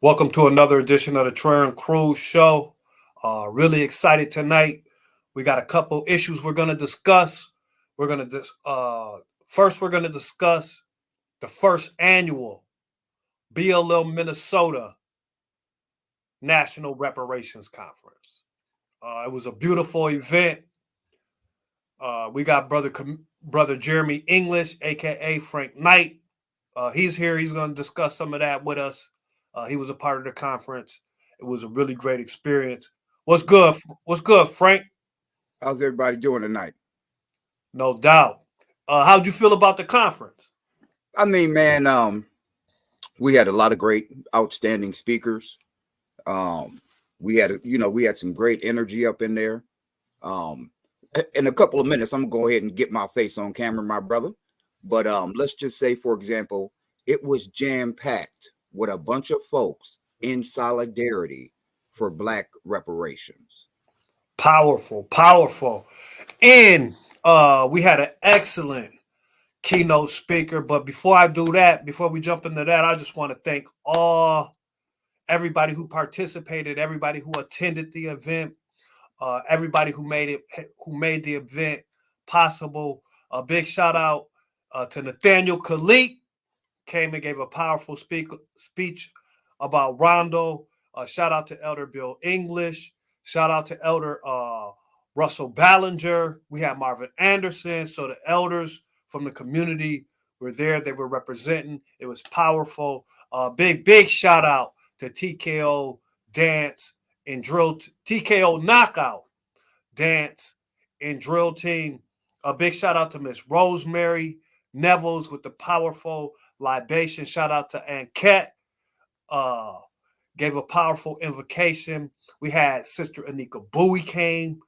Welcome to another edition of the Trey Cruz Show. Really excited tonight. We got a couple issues we're going to discuss. We're going to first we're going to discuss the first annual BLM Minnesota National Reparations Conference. It was a beautiful event. We got brother Jeremy English, aka Frank Knight. He's here. He's going to discuss some of that with us. He was a part of the conference. It was a really great experience. What's good? What's good, Frank? How's everybody doing tonight? No doubt. How'd you feel about the conference? I mean, man, we had a lot of great, outstanding speakers. We had some great energy up in there. In a couple of minutes, I'm gonna go ahead and get my face on camera, my brother. But let's just say, for example, it was jam-packed with a bunch of folks in solidarity for Black reparations. Powerful. And we had an excellent keynote speaker. But before I do that, before we jump into that, I just want to thank everybody who participated, everybody who attended the event, everybody who made the event possible. A big shout out to Nathaniel Khalid. Came and gave a powerful speech about Rondo. Shout out to Elder Bill English. Shout out to Elder Russell Ballinger. We had Marvin Anderson. So the elders from the community were there. They were representing. It was powerful. Big shout out to TKO Dance and Drill, TKO Knockout Dance and Drill Team. A big shout out to Miss Rosemary Nevels with the powerful libation. Shout out to Anquette. Gave a powerful invocation. We had Sister Anika Bowie came,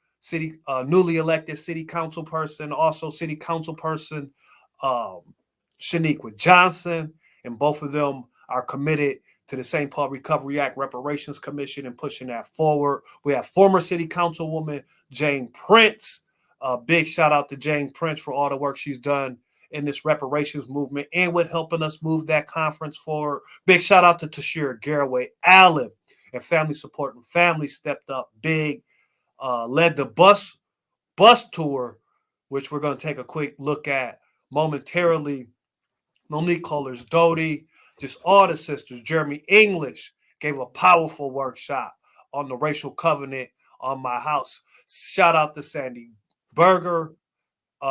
newly elected city council person, also city council person Shaniqua Johnson, and both of them are committed to the St. Paul Recovery Act Reparations Commission and pushing that forward. We have former city councilwoman Jane Prince. Big shout out to Jane Prince for all the work she's done in this reparations movement and with helping us move that conference forward. Big shout out to Tashira Garraway Allen and Family Support and Family stepped up big, led the bus tour, which we're going to take a quick look at momentarily. Monique Colers Doty, just all the sisters. Jeremy English gave a powerful workshop on the racial covenant on my house. Shout out to Sandy Berger.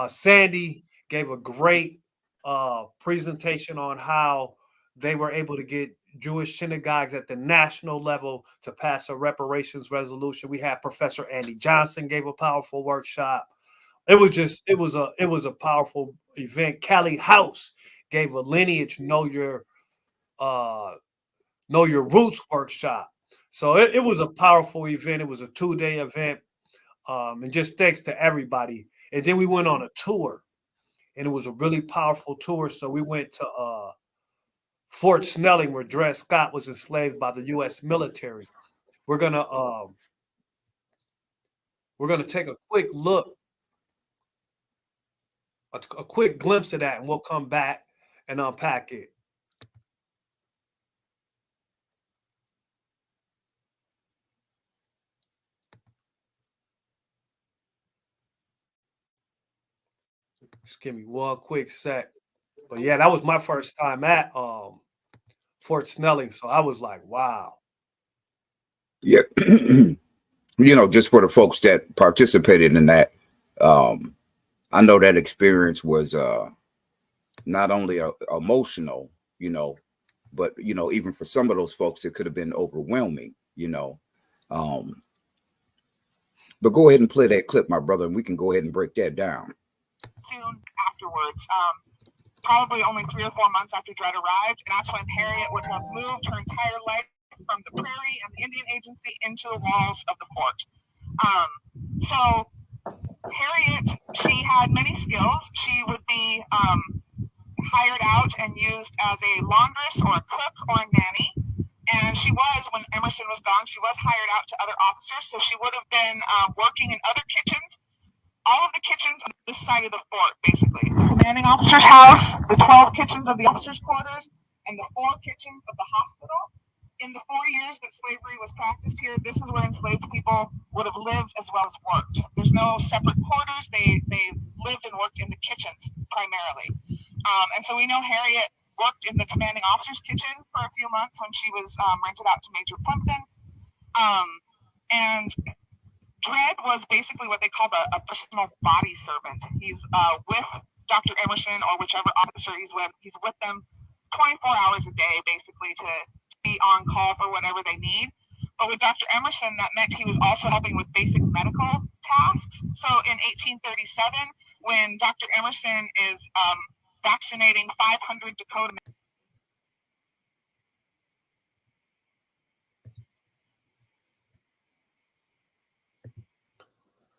Sandy gave a great presentation on how they were able to get Jewish synagogues at the national level to pass a reparations resolution. We had Professor Andy Johnson gave a powerful workshop. It was a powerful event. Callie House gave a lineage know your roots workshop. So it was a powerful event. It was a 2-day event. And just thanks to everybody. And then we went on a tour. And it was a really powerful tour. So we went to Fort Snelling, where Dred Scott was enslaved by the U.S. military. We're gonna take a quick look, a quick glimpse of that, and we'll come back and unpack it. Just give me one quick sec. But yeah, that was my first time at Fort Snelling. So I was like, wow. Yeah. Just for the folks that participated in that, I know that experience was not only emotional, but, even for some of those folks, it could have been overwhelming, But go ahead and play that clip, my brother, and we can go ahead and break that down. Soon afterwards, probably only 3 or 4 months after Dred arrived, and that's when Harriet would have moved her entire life from the prairie and the Indian Agency into the walls of the fort. So Harriet, she had many skills. She would be hired out and used as a laundress or a cook or a nanny. And she was, when Emerson was gone, she was hired out to other officers. So she would have been working in other kitchens. All of the kitchens on this side of the fort, basically. The commanding officer's house, the 12 kitchens of the officers' quarters, and the 4 kitchens of the hospital. in the 4 years that slavery was practiced here, this is where enslaved people would have lived as well as worked. There's no separate quarters. They lived and worked in the kitchens primarily. And so we know Harriet worked in the commanding officer's kitchen for a few months when she was rented out to Major Plimpton. And Dred was basically what they called a personal body servant. He's with Dr. Emerson or whichever officer he's with them 24 hours a day, basically, to be on call for whatever they need. But with Dr. Emerson, that meant he was also helping with basic medical tasks. So in 1837, when Dr. Emerson is vaccinating 500 Dakota.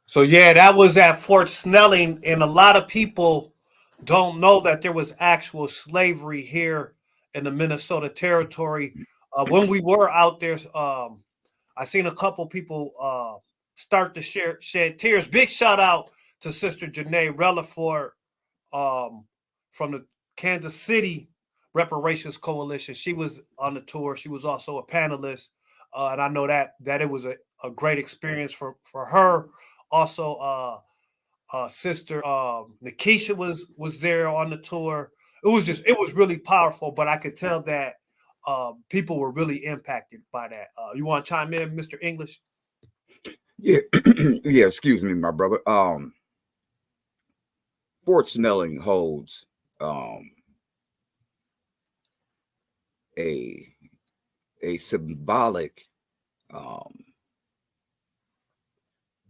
So yeah, that was at Fort Snelling, and a lot of people don't know that there was actual slavery here in the Minnesota Territory. When we were out there, I seen a couple people start to shed tears. Big shout out to Sister Janae Relaford from the Kansas City Reparations Coalition. She was on the tour. She was also a panelist, and I know that it was a great experience for her. Also, Sister Nikisha was there on the tour. It was really powerful, but I could tell that people were really impacted by that. You want to chime in, Mr. English? Yeah, yeah. Excuse me, my brother. Fort Snelling holds a symbolic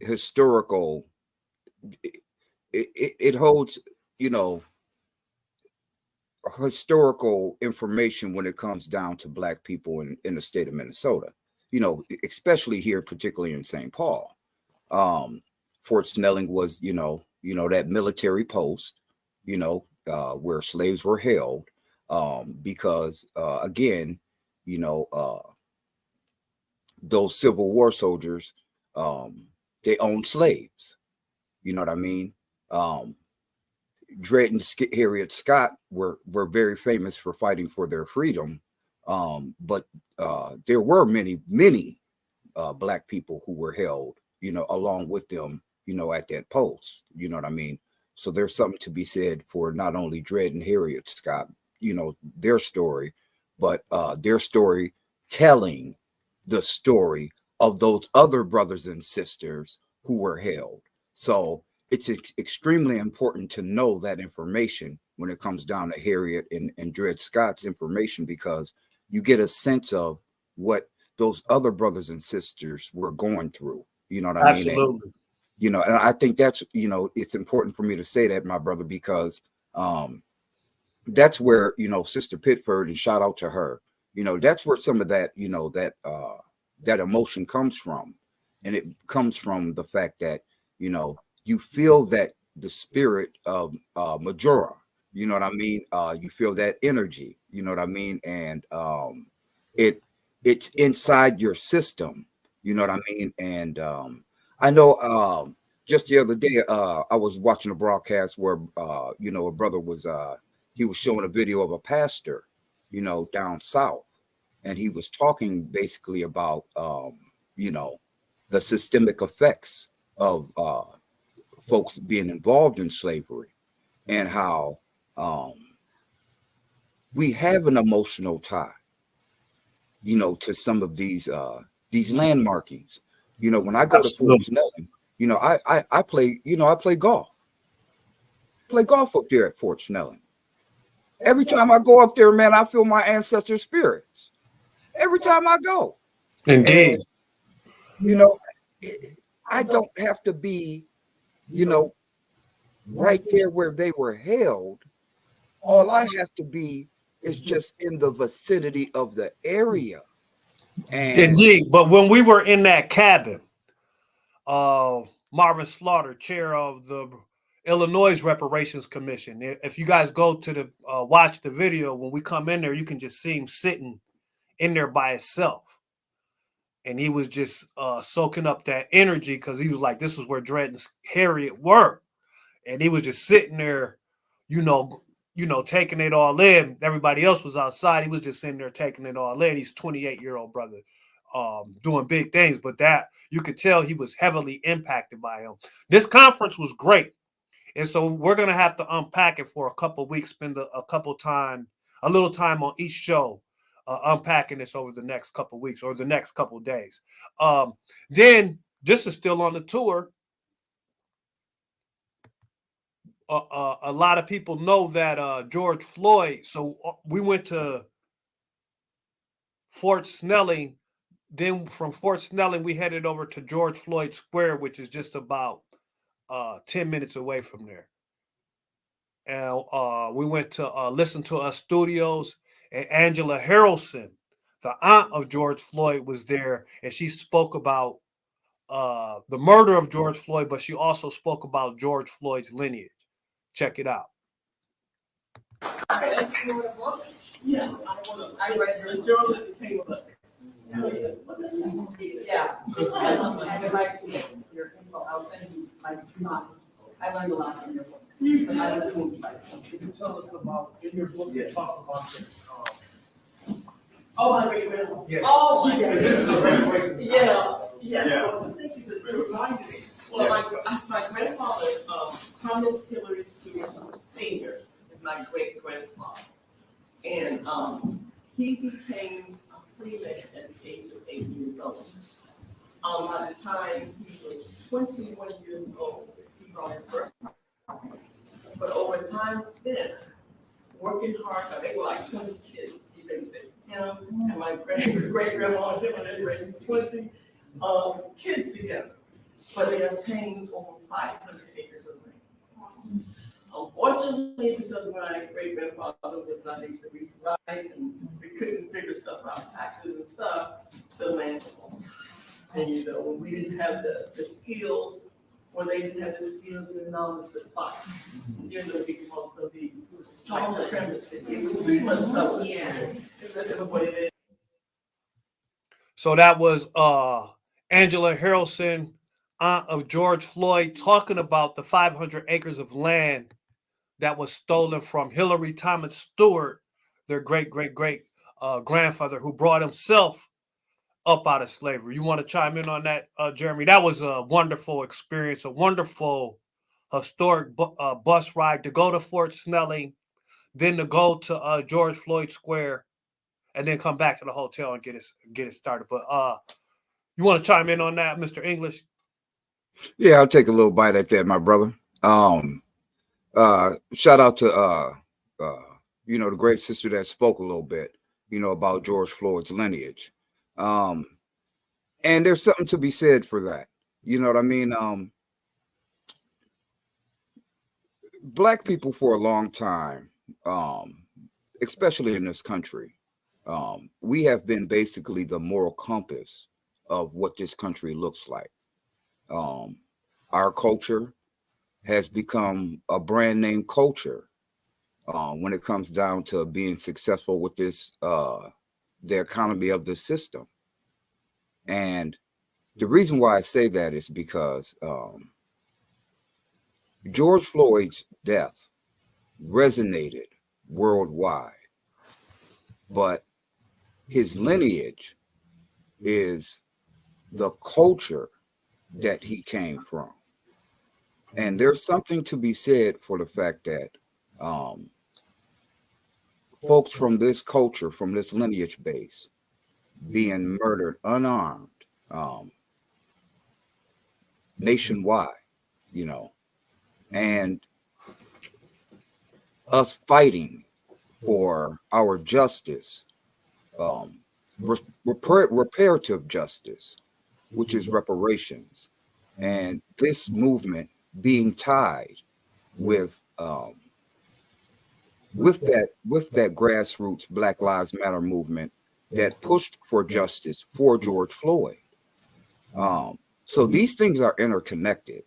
historical. It holds, historical information when it comes down to Black people in the state of Minnesota, especially here, particularly in St. Paul. Fort Snelling was, that military post, where slaves were held, because, again, those Civil War soldiers, they owned slaves. You know what I mean? Dred and Harriet Scott were very famous for fighting for their freedom, but there were many Black people who were held, along with them, at that post. You know what I mean? So there's something to be said for not only Dred and Harriet Scott, their story, but their story telling the story of those other brothers and sisters who were held. So it's extremely important to know that information when it comes down to Harriet and Dred Scott's information, because you get a sense of what those other brothers and sisters were going through. You know what I mean? Absolutely. And, and I think that's, it's important for me to say that, my brother, because that's where, Sister Pitford, and shout out to her, that's where some of that, that emotion comes from. And it comes from the fact that, you feel that the spirit of Majora, you know what I mean? You feel that energy, you know what I mean? And it's inside your system, you know what I mean? And I know just the other day, I was watching a broadcast where, a brother was, he was showing a video of a pastor, down south. And he was talking basically about, the systemic effects of folks being involved in slavery, and how we have an emotional tie, to some of these landmarkings. When I go to Fort Snelling, I play, I play golf. Play golf up there at Fort Snelling. Every time I go up there, man, I feel my ancestor spirits. Every time I go. Indeed. And, I don't have to be, right there where they were held. All I have to be is just in the vicinity of the area. And indeed. But when we were in that cabin, Marvin Slaughter, chair of the Illinois Reparations Commission, if you guys go to the watch the video, when we come in there, you can just see him sitting in there by himself. And he was just soaking up that energy, because he was like, this is where Dred and Harriet were. And he was just sitting there, taking it all in. Everybody else was outside. He was just sitting there taking it all in. He's a 28-year-old brother, doing big things. But that you could tell he was heavily impacted by him. This conference was great. And so we're going to have to unpack it for a couple of weeks, spend a little time on each show, unpacking this over the next couple of weeks or the next couple of days. Then this is still on the tour. A lot of people know that George Floyd. So we went to Fort Snelling. Then from Fort Snelling, we headed over to George Floyd Square, which is just about 10 minutes away from there. And we went to listen to us studios, and Angela Harrelson, the aunt of George Floyd, was there, and she spoke about the murder of George Floyd, but she also spoke about George Floyd's lineage. Check it out. Yeah, I read the journal that became a book. Yeah. I would like your info. I'll send you my thoughts. I learned a lot from your book. But I was moved by it. Can you tell us about, in your book, you talk about this, Oh, my great grandma. yeah. Oh, my Yeah, this is the reparations. Yeah, yeah. Yeah. So thank you for reminding me. Well, my grandfather, Thomas Hillary Stewart Sr. is my great grandfather. And he became a free man at the age of 8 years old. By the time he was 21 years old, he brought his first home. But over time spent working hard, they were like 20 kids. He babysat him and my great-grandma and him, and they raised 20 kids together. But they obtained over 500 acres of land. Unfortunately, because my great-grandfather was not able to read and write, and we couldn't figure stuff out, taxes and stuff, the land was lost. And when we didn't have the skills, when they didn't have the skills and knowledge to fight, because of the white supremacy, it was pretty much stuff. Yeah. So that was Angela Harrelson, aunt of George Floyd, talking about the 500 acres of land that was stolen from Hillary Thomas Stewart, their great grandfather, who brought himself up out of slavery. You want to chime in on that, Jeremy? That was a wonderful experience, a wonderful historic bus ride to go to Fort Snelling, then to go to George Floyd Square, and then come back to the hotel and get it started. But you want to chime in on that, Mr. English? Yeah, I'll take a little bite at that, my brother. Shout out to the great sister that spoke a little bit, about George Floyd's lineage. And there's something to be said for that. You know what I mean? Black people for a long time, especially in this country, we have been basically the moral compass of what this country looks like. Our culture has become a brand name culture when it comes down to being successful with this, the economy of the system. And the reason why I say that is because George Floyd's death resonated worldwide, but his lineage is the culture that he came from. And there's something to be said for the fact that folks from this culture, from this lineage base, being murdered unarmed nationwide, and us fighting for our justice, reparative justice, which is reparations, and this movement being tied with that grassroots Black Lives Matter movement that pushed for justice for George Floyd. So these things are interconnected,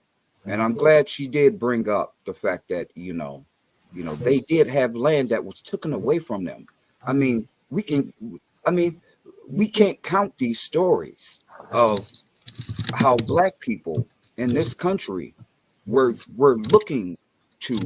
and I'm glad she did bring up the fact that they did have land that was taken away from them. I mean, we can't count these stories of how Black people in this country were looking to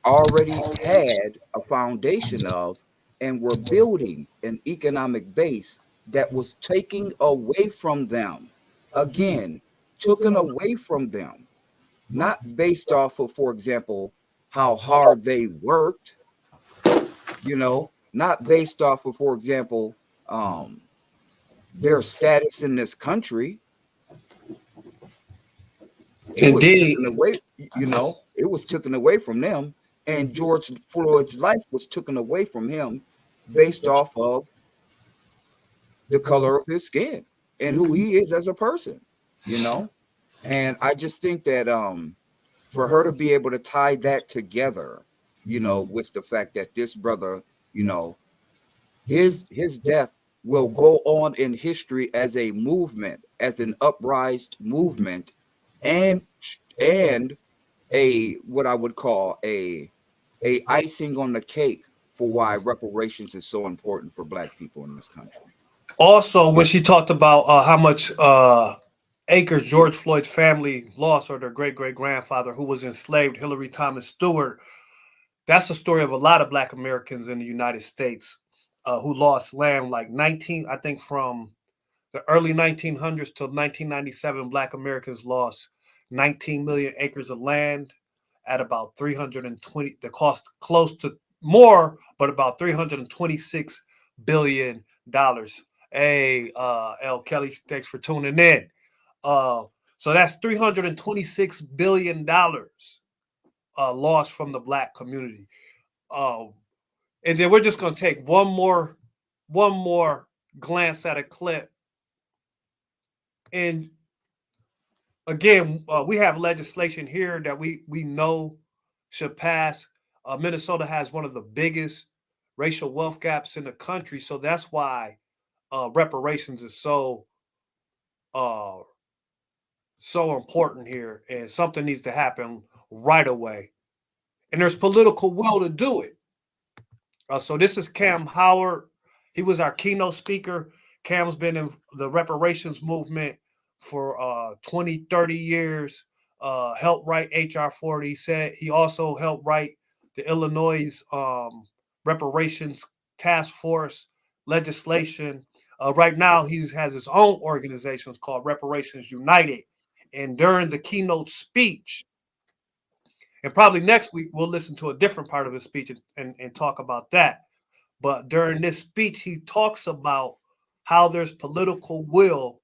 already had a foundation of and were building an economic base that was taken away from them. Again, taken away from them, not based off of, for example, how hard they worked, not based off of, for example, their status in this country. It was Indeed. taken away, it was taken away from them. And George Floyd's life was taken away from him based off of the color of his skin and who he is as a person, And I just think that for her to be able to tie that together, with the fact that this brother, his death will go on in history as a movement, as an uprised movement, and a what I would call a icing on the cake for why reparations is so important for Black people in this country. Also, when she talked about how much acres George Floyd's family lost, or their great-great-grandfather who was enslaved, Hillary Thomas Stewart, that's the story of a lot of Black Americans in the United States who lost land, like 19, I think from the early 1900s till 1997, Black Americans lost 19 million acres of land at about 320, the cost close to more, but about $326 billion. Hey, L. Kelly, thanks for tuning in. So that's $326 billion lost from the Black community. And then we're just going to take one more glance at a clip. And again, we have legislation here that we know should pass. Minnesota has one of the biggest racial wealth gaps in the country, so that's why reparations is so important here, and something needs to happen right away. And there's political will to do it. So this is Cam Howard. He was our keynote speaker. Cam's been in the reparations movement for 20, 30 years, helped write HR 40. Said he also helped write the Illinois reparations task force legislation. Right now, he has his own organization called Reparations United. And during the keynote speech, and probably next week, we'll listen to a different part of his speech and talk about that. But during this speech, he talks about how there's political will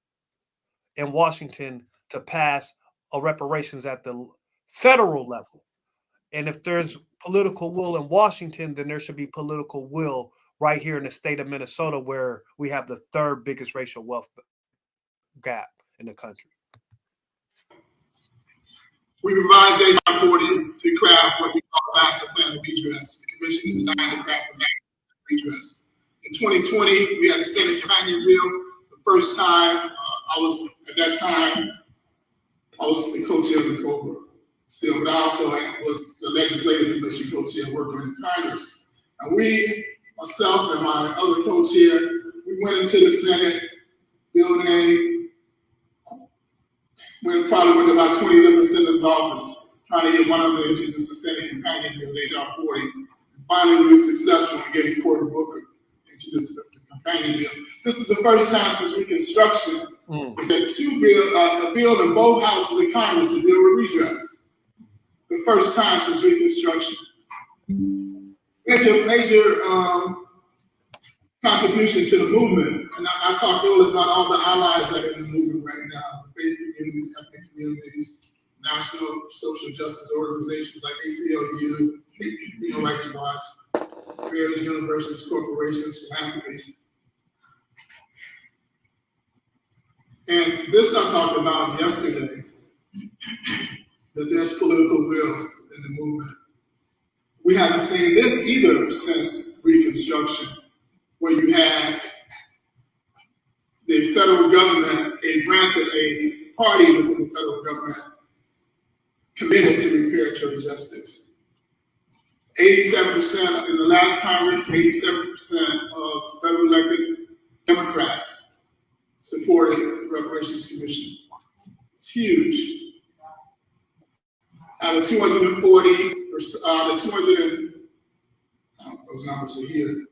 in Washington to pass a reparations at the federal level. And if there's political will in Washington, then there should be political will right here in the state of Minnesota, where we have the third biggest racial wealth gap in the country. We revised HR 40 to craft what we call master plan of redress. The commission is designed to craft a master plan of redress. In 2020, we had the Senate companion bill. The first time I was the co-chair of the COBRA still, but I also was the legislative commission co-chair working in Congress. And myself and my other co-chair, we went into the Senate building, probably went to about 20 different senators' office, trying to get one of them to introduce the Senate companion bill, HR 40. And finally, we were successful in getting Cory Booker to introduce the companion bill. This is the first time since Reconstruction that a bill in both houses of Congress to deal with redress. The first time since Reconstruction. Major contribution to the movement. And I talked earlier about all the allies that are in the movement right now, the faith communities, ethnic communities, national social justice organizations like ACLU, Human Rights Watch, various universities, corporations, philanthropies. And this I talked about yesterday, that there's political will within the movement. We haven't seen this either since Reconstruction, where you had the federal government, a branch of a party within the federal government, committed to repatriatory justice. 87% in the last Congress, 87% of federal elected Democrats supported the Reparations Commission. It's huge. Out of 240, the 200 and, I don't know if those numbers are here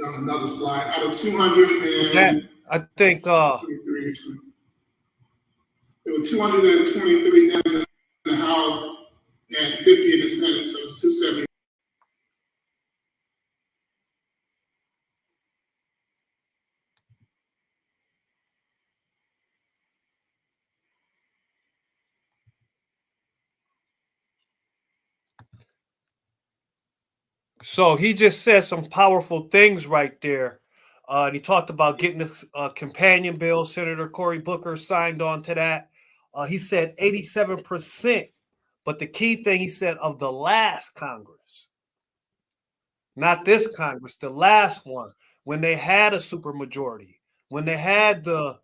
on another slide. Out of 200 I think 23, there were 223 Dems in the House and 50 in the Senate, so it's 270. so he just said some powerful things right there. And he talked about getting this companion bill. Senator Cory Booker signed on to that. He said 87%. But the key thing he said of the last Congress, not this Congress, the last one, when they had a supermajority, when they had the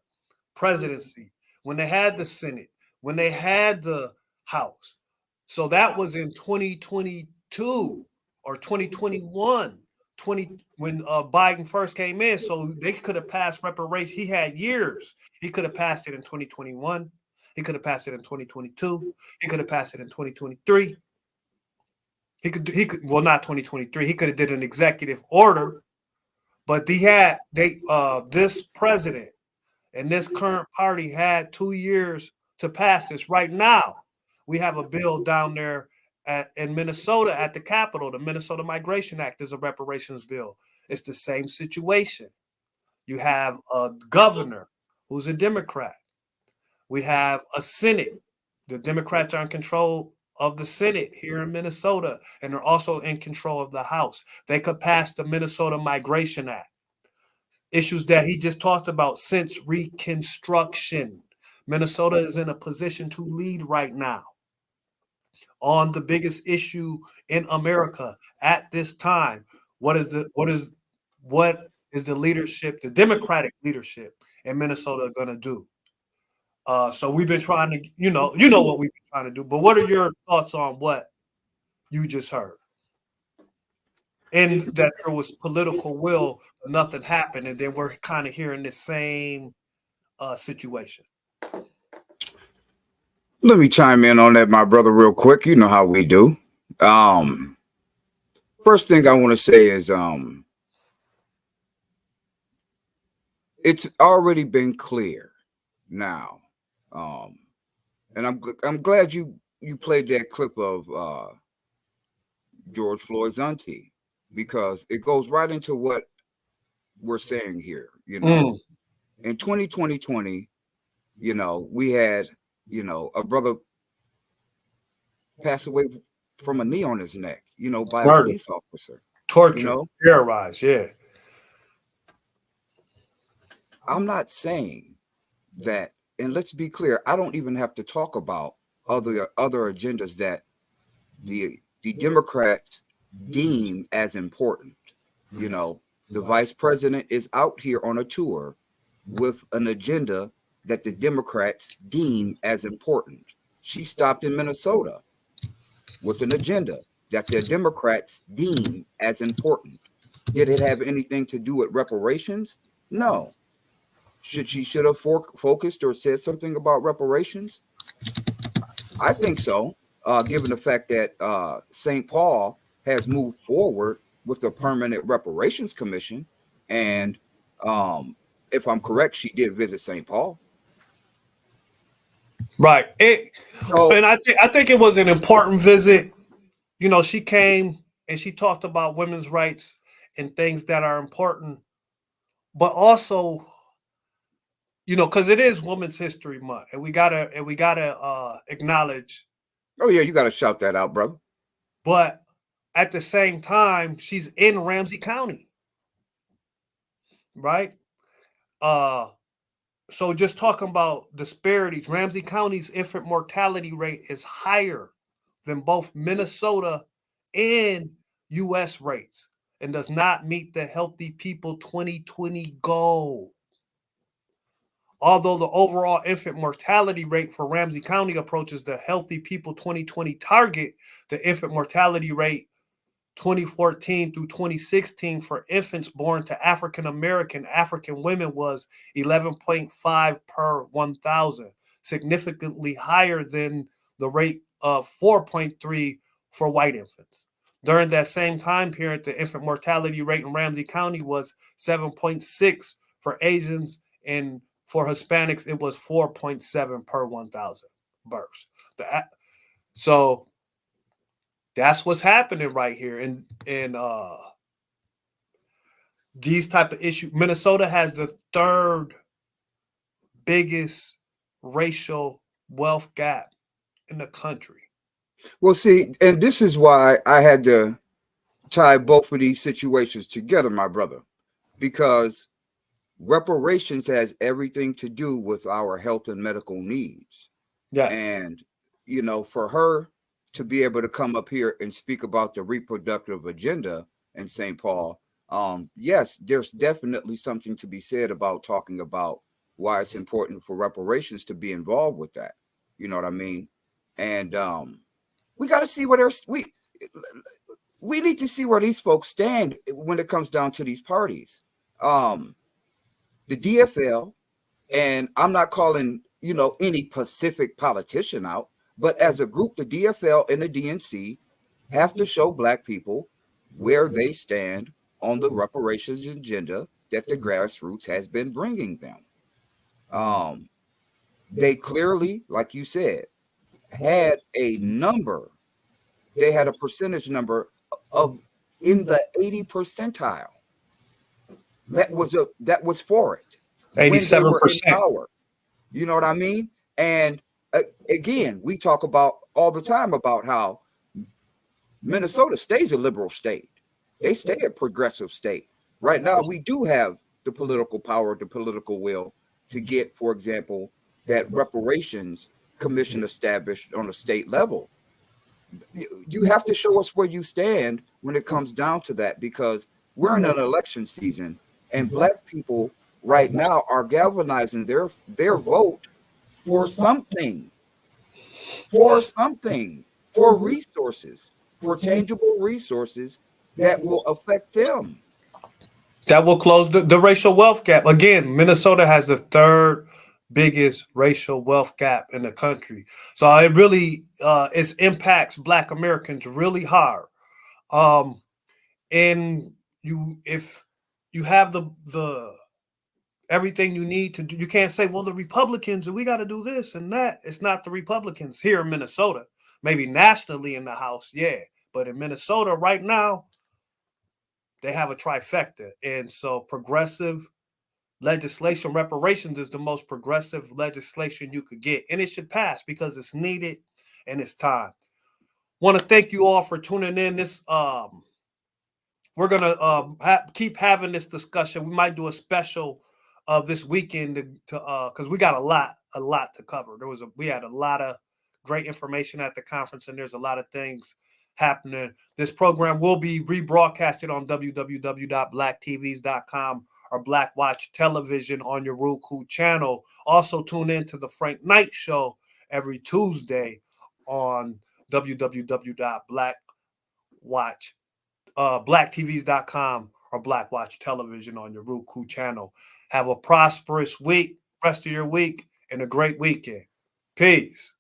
presidency, when they had the Senate, when they had the House. So that was in 2022 or 2021, when Biden first came in. So they could have passed reparations. He had years. He could have passed it in 2021. He could have passed it in 2022. He could have passed it in 2023. He could well, not 2023. He could have did an executive order, but this president and this current party had 2 years to pass this. Right now, we have a bill down there in Minnesota at the Capitol. The Minnesota Migration Act is a reparations bill. It's the same situation. You have a governor who's a Democrat. We have a Senate. The Democrats are in control of the Senate here in Minnesota, and they're also in control of the House. They could pass the Minnesota Migration Act. Issues that he just talked about since Reconstruction. Minnesota is in a position to lead right now on the biggest issue in America at this time. What is the leadership, the Democratic leadership in Minnesota going to do? So we've been trying to, you know what we've been trying to do. But what are your thoughts on what you just heard? And that there was political will, but nothing happened, and then we're kind of hearing the same situation. Let me chime in on that, my brother, real quick. You know how we do. First thing I want to say is it's already been clear now. And I'm glad you played that clip of George Floyd's auntie, because it goes right into what we're saying here. In 2020, we had, a brother pass away from a knee on his neck, by a police officer. Torture, terrorized, yeah. I'm not saying that, and let's be clear, I don't even have to talk about other agendas that the Democrats deem as important. The vice president is out here on a tour with an agenda that the Democrats deem as important. She stopped in Minnesota with an agenda that the Democrats deem as important. Did it have anything to do with reparations? No. She should have focused or said something about reparations? I think so, given the fact that St. Paul has moved forward with the Permanent Reparations Commission. And if I'm correct, she did visit St. Paul. Right. And I think it was an important visit. She came and she talked about women's rights and things that are important, but also, because it is Women's History Month, and we gotta acknowledge. Oh yeah, you gotta shout that out, brother. But at the same time, she's in Ramsey County, right? So just talking about disparities, Ramsey County's infant mortality rate is higher than both Minnesota and U.S. rates, and does not meet the Healthy People 2020 goal. Although the overall infant mortality rate for Ramsey County approaches the Healthy People 2020 target, the infant mortality rate 2014 through 2016 for infants born to African women was 11.5 per 1,000, significantly higher than the rate of 4.3 for white infants. During that same time period, the infant mortality rate in Ramsey County was 7.6 for Asians, and for Hispanics, it was 4.7 per 1,000 births. So that's what's happening right here. And these type of issues, Minnesota has the third biggest racial wealth gap in the country. Well, see, and this is why I had to tie both of these situations together, my brother, because reparations has everything to do with our health and medical needs. Yes. And, you know, for her to be able to come up here and speak about the reproductive agenda in St. Paul, yes, there's definitely something to be said about talking about why it's important for reparations to be involved with that. You know what I mean? And we got to see what else we need to see where these folks stand when it comes down to these parties. The DFL, and I'm not calling, you know, any Pacific politician out, but as a group, the DFL and the DNC have to show Black people where they stand on the reparations agenda that the grassroots has been bringing them. They clearly, like you said, had a number. They had a percentage number of in the 80 percentile. That was for it when they were in 87%. power. You know what I mean? And again, we talk about all the time about how Minnesota stays a liberal state. They stay a progressive state. Right now, we do have the political power, the political will to get, for example, that reparations commission established on a state level. You have to show us where you stand when it comes down to that, because we're in an election season and Black people right now are galvanizing their vote for something, for resources, for tangible resources that will affect them. That will close the racial wealth gap. Again, Minnesota has the third biggest racial wealth gap in the country. So it really it impacts Black Americans really hard. And if you have the everything you need to do, you can't say, well, the Republicans and we got to do this and that. It's not the Republicans here in Minnesota. Maybe nationally in the House, yeah, but in Minnesota right now, they have a trifecta. And so progressive legislation, reparations is the most progressive legislation you could get. And it should pass because it's needed and it's time. Want to thank you all for tuning in. We're going to keep having this discussion. We might do a special this weekend because we got a lot to cover. We had a lot of great information at the conference, and there's a lot of things happening. This program will be rebroadcasted on www.blacktvs.com or Black Watch Television on your Roku channel. Also tune in to the Frank Knight Show every Tuesday on www.blacktvs.com or Black Watch Television on your Roku channel. Have a prosperous week, rest of your week, and a great weekend. Peace.